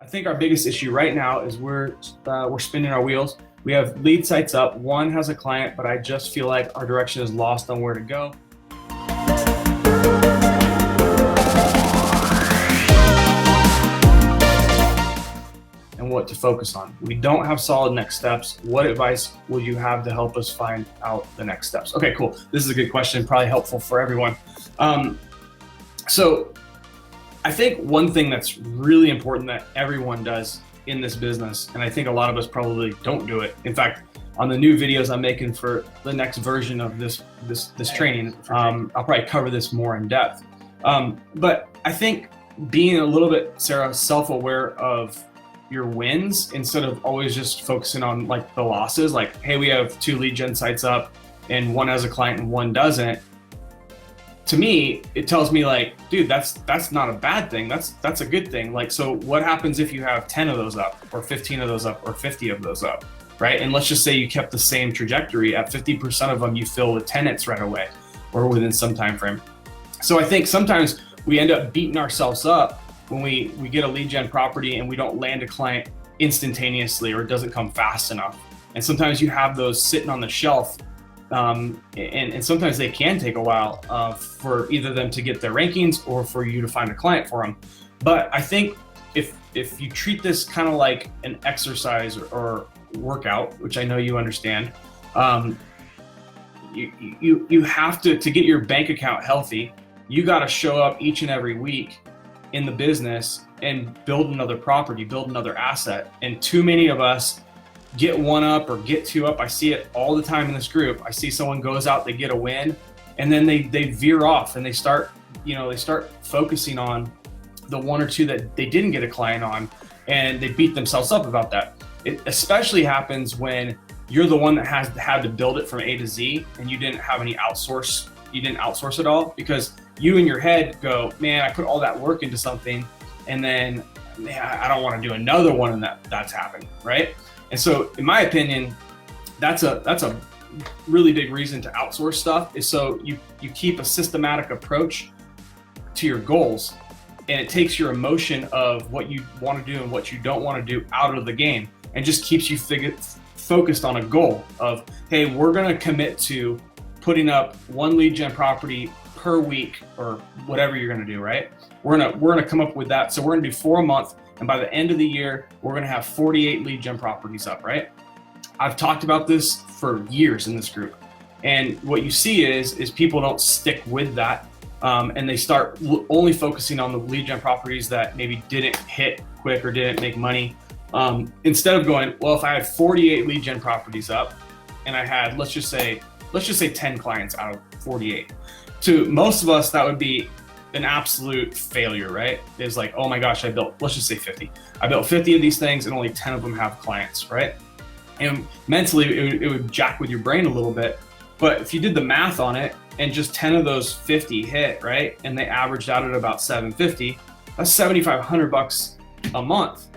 I think our biggest issue right now is we're spinning our wheels. We have lead sites up. One has a client, but I just feel like our direction is lost on where to go. And what to focus on. We don't have solid next steps. What advice will you have to help us find out the next steps? Okay, cool. This is a good question, probably helpful for everyone. So I think one thing that's really important that everyone does in this business, and I think a lot of us probably don't do it. In fact, on the new videos I'm making for the next version of this training, I'll probably cover this more in depth. But I think being a little bit, Sarah, self-aware of your wins instead of always just focusing on like the losses, like, hey, we have 2 lead gen sites up and one has a client and one doesn't. To me, it tells me like, dude, that's not a bad thing. That's a good thing. Like, so what happens if you have 10 of those up or 15 of those up or 50 of those up, right? And let's just say you kept the same trajectory. At 50% of them, you fill with tenants right away or within some time frame. So I think sometimes we end up beating ourselves up when we get a lead gen property and we don't land a client instantaneously or it doesn't come fast enough. And sometimes you have those sitting on the shelf. And sometimes they can take a while for either them to get their rankings or for you to find a client for them. But I think if you treat this kind of like an exercise or workout, which I know you understand, you have to get your bank account healthy. You got to show up each and every week in the business and build another property, build another asset. And too many of us get 1 up or get 2 up. I see it all the time in this group. I see someone goes out, they get a win, and then they veer off and they start focusing on the 1 or 2 that they didn't get a client on, and they beat themselves up about that. It especially happens when you're the one that had to build it from A to Z and you didn't have any outsource. You didn't outsource it all because you in your head go, man, I put all that work into something and then, man, I don't want to do another one and that's happened, right? And so in my opinion, that's a really big reason to outsource stuff, is so you keep a systematic approach to your goals, and it takes your emotion of what you want to do and what you don't want to do out of the game and just keeps you focused on a goal of, hey, we're going to commit to putting up 1 lead gen property per week or whatever you're going to do, right? We're going to come up with that. So we're going to do 4 a month. And by the end of the year, we're going to have 48 lead gen properties up, right? I've talked about this for years in this group. And what you see is people don't stick with that. And they start only focusing on the lead gen properties that maybe didn't hit quick or didn't make money. Instead of going, well, if I had 48 lead gen properties up and I had, let's just say 10 clients out of 48. To most of us, that would be an absolute failure, right? It's like, oh my gosh, let's just say 50. I built 50 of these things and only 10 of them have clients, right? And mentally, it would jack with your brain a little bit. But if you did the math on it and just 10 of those 50 hit, right? And they averaged out at about $750, that's $7,500 a month.